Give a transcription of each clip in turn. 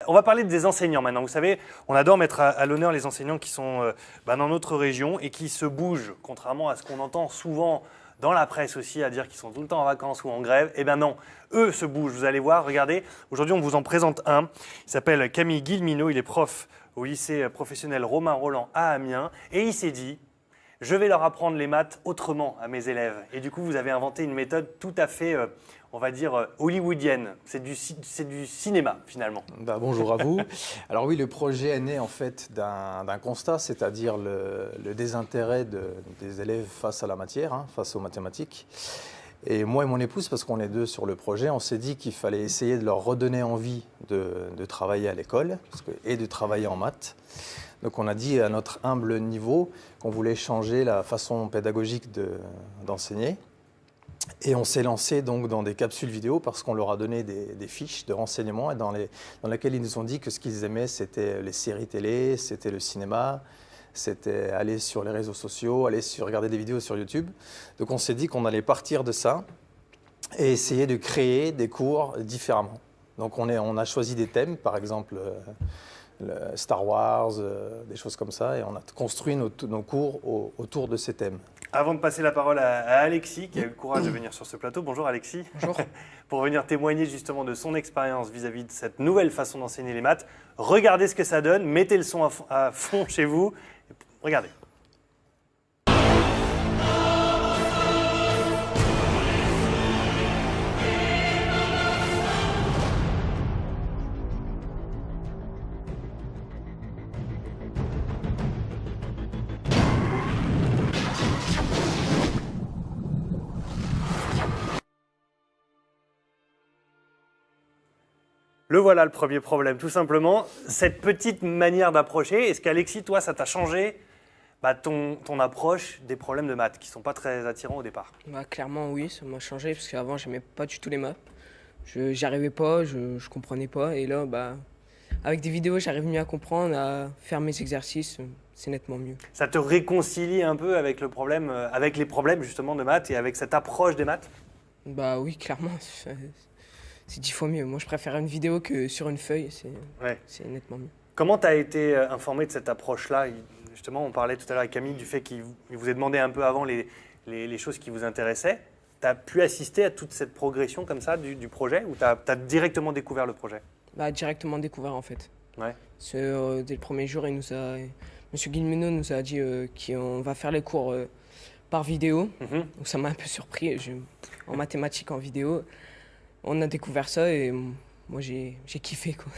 On va parler des enseignants maintenant. Vous savez, on adore mettre à l'honneur les enseignants qui sont dans notre région et qui se bougent, contrairement à ce qu'on entend souvent dans la presse aussi, à dire qu'ils sont tout le temps en vacances ou en grève. Eh bien non, eux se bougent. Vous allez voir, regardez, aujourd'hui on vous en présente un. Il s'appelle Camille Guillemino, il est prof au lycée professionnel Romain Rolland à Amiens. Et il s'est dit, je vais leur apprendre les maths autrement à mes élèves. Et du coup, vous avez inventé une méthode tout à fait, on va dire, hollywoodienne. C'est du cinéma, finalement. Bonjour à vous. Alors oui, le projet est né en fait d'un constat, c'est-à-dire le désintérêt des élèves face à la matière, face aux mathématiques. Et moi et mon épouse, parce qu'on est deux sur le projet, on s'est dit qu'il fallait essayer de leur redonner envie de travailler à l'école et de travailler en maths. Donc on a dit à notre humble niveau qu'on voulait changer la façon pédagogique d'enseigner. Et on s'est lancé donc dans des capsules vidéo parce qu'on leur a donné des fiches de renseignements dans lesquelles ils nous ont dit que ce qu'ils aimaient, c'était les séries télé, c'était le cinéma, c'était aller sur les réseaux sociaux, regarder des vidéos sur YouTube. Donc on s'est dit qu'on allait partir de ça et essayer de créer des cours différemment. Donc on a choisi des thèmes, par exemple Star Wars, des choses comme ça, et on a construit nos cours autour de ces thèmes. Avant de passer la parole à Alexis, qui a eu le courage de venir sur ce plateau. Bonjour Alexis. Bonjour. Pour venir témoigner justement de son expérience vis-à-vis de cette nouvelle façon d'enseigner les maths. Regardez ce que ça donne, mettez le son à fond chez vous. Regardez. Le voilà le premier problème, tout simplement, cette petite manière d'approcher. Est-ce qu'Alexis, toi, ça t'a changé ton approche des problèmes de maths, qui ne sont pas très attirants au départ? Clairement oui, ça m'a changé, parce qu'avant j'aimais pas du tout les maths. J'y arrivais pas, je comprenais pas, et là, avec des vidéos, j'arrive mieux à comprendre, à faire mes exercices, c'est nettement mieux. Ça te réconcilie un peu avec avec les problèmes justement de maths et avec cette approche des maths? Oui, clairement. C'est 10 fois mieux. Moi, je préfère une vidéo que sur une feuille. C'est nettement mieux. Comment tu as été informé de cette approche-là? Justement, on parlait tout à l'heure avec Camille du fait qu'il vous ait demandé un peu avant les choses qui vous intéressaient. Tu as pu assister à toute cette progression comme ça du projet, ou tu as directement découvert le projet? Directement découvert en fait. Ouais. Dès le premier jour, Monsieur Guillemino nous a dit qu'on va faire les cours par vidéo. Donc ça m'a un peu surpris. En mathématiques en vidéo. On a découvert ça et moi j'ai kiffé quoi.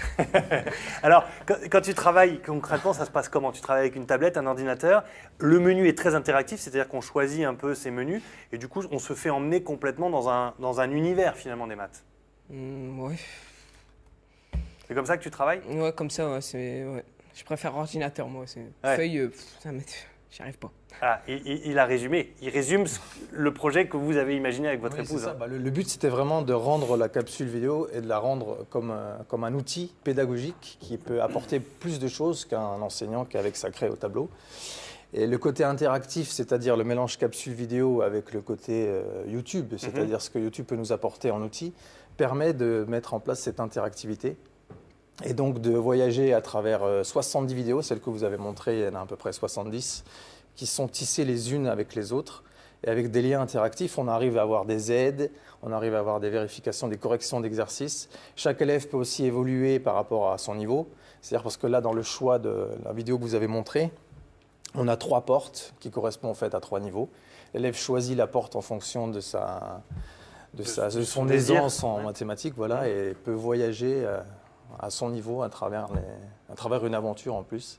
Alors quand tu travailles concrètement, ça se passe comment? Tu travailles avec une tablette, un ordinateur, le menu est très interactif, c'est-à-dire qu'on choisit un peu ses menus et du coup on se fait emmener complètement dans un univers finalement des maths. Ouais. C'est comme ça que tu travailles? Ouais, comme ça, ouais, je préfère ordinateur moi. Feuille, j'y arrive pas. Ah, il a résumé. Il résume le projet que vous avez imaginé avec votre épouse. Ça. Le but, c'était vraiment de rendre la capsule vidéo et de la rendre comme un outil pédagogique qui peut apporter plus de choses qu'un enseignant qu'avec sa craie au tableau. Et le côté interactif, c'est-à-dire le mélange capsule vidéo avec le côté YouTube, c'est-à-dire ce que YouTube peut nous apporter en outil, permet de mettre en place cette interactivité. Et donc de voyager à travers 70 vidéos, celles que vous avez montrées, il y en a à peu près 70, qui sont tissées les unes avec les autres. Et avec des liens interactifs, on arrive à avoir des aides, on arrive à avoir des vérifications, des corrections d'exercices. Chaque élève peut aussi évoluer par rapport à son niveau. C'est-à-dire parce que là, dans le choix de la vidéo que vous avez montrée, on a 3 portes qui correspondent en fait à 3 niveaux. L'élève choisit la porte en fonction de son aisance en mathématiques, voilà, et peut voyager à son niveau à travers une aventure en plus.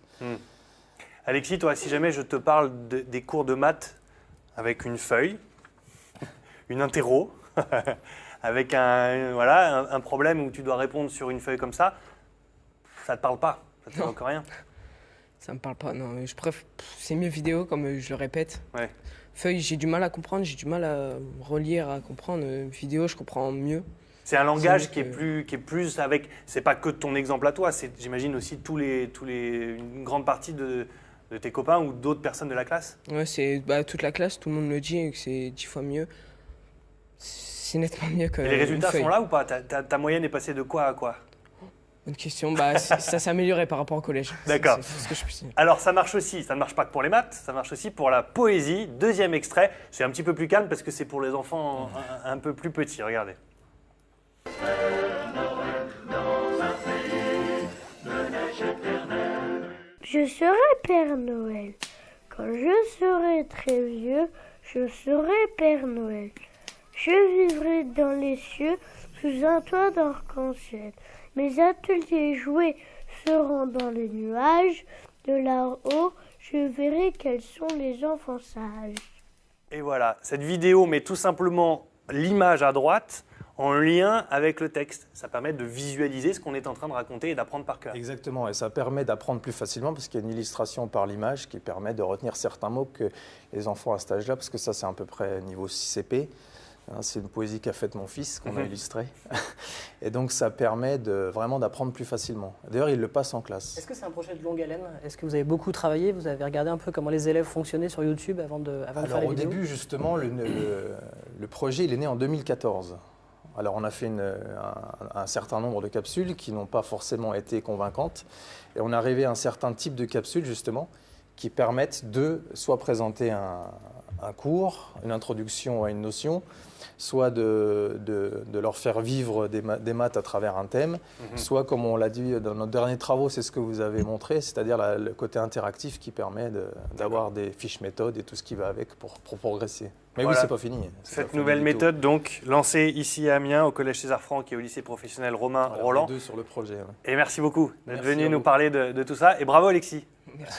Alexis, toi, si jamais je te parle des cours de maths avec une feuille, une interro, avec un problème où tu dois répondre sur une feuille comme ça ne te parle pas? Ça ne t'évoque rien? Ça me parle pas, non. C'est mieux vidéo, comme je le répète. Ouais. Feuille, j'ai du mal à comprendre, j'ai du mal à relire, à comprendre. Vidéo, je comprends mieux. C'est un langage qui est plus avec. C'est pas que ton exemple à toi, c'est, j'imagine, aussi une grande partie de tes copains ou d'autres personnes de la classe? Ouais, c'est toute la classe, tout le monde le dit et que c'est 10 fois mieux. C'est nettement mieux que. Et les résultats sont là ou pas? Ta moyenne est passée de quoi à quoi? Bonne question. Bah, ça s'est amélioré par rapport au collège. D'accord. C'est ce que je peux dire. Alors ça marche aussi, ça ne marche pas que pour les maths, ça marche aussi pour la poésie. Deuxième extrait, c'est un petit peu plus calme parce que c'est pour les enfants un peu plus petits, regardez. Je serai Père Noël. Quand je serai très vieux, je serai Père Noël. Je vivrai dans les cieux sous un toit d'arc-en-ciel. Mes ateliers jouets seront dans les nuages. De là-haut, je verrai quels sont les enfants sages. Et voilà, cette vidéo met tout simplement l'image à droite en lien avec le texte. Ça permet de visualiser ce qu'on est en train de raconter et d'apprendre par cœur. Exactement, et ça permet d'apprendre plus facilement parce qu'il y a une illustration par l'image qui permet de retenir certains mots que les enfants à cet âge-là, parce que ça c'est à peu près niveau 6 CP. C'est une poésie qu'a faite mon fils, qu'on a illustrée. Et donc ça permet vraiment d'apprendre plus facilement. D'ailleurs, il le passe en classe. Est-ce que c'est un projet de longue haleine? Est-ce que vous avez beaucoup travaillé? Vous avez regardé un peu comment les élèves fonctionnaient sur YouTube avant de faire les vidéos? Au début, justement, le projet il est né en 2014. Alors on a fait un certain nombre de capsules qui n'ont pas forcément été convaincantes. Et on est arrivé à un certain type de capsules, justement, qui permettent de soit présenter un cours, une introduction à une notion, soit de leur faire vivre des maths à travers un thème, soit, comme on l'a dit dans nos derniers travaux, c'est ce que vous avez montré, c'est-à-dire le côté interactif qui permet d'avoir des fiches méthodes et tout ce qui va avec pour progresser. Mais voilà. oui, c'est pas fini. Cette nouvelle méthode, donc, lancée ici à Amiens, au Collège César Franck et au lycée professionnel Romain Roland. Les deux sur le projet. Ouais. Et merci beaucoup d'être venu nous parler de tout ça. Et bravo Alexis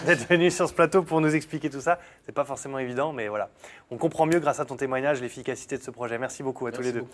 d'être venu sur ce plateau pour nous expliquer tout ça. C'est pas forcément évident, mais voilà. On comprend mieux grâce à ton témoignage l'efficacité de ce projet. Merci beaucoup à tous les deux.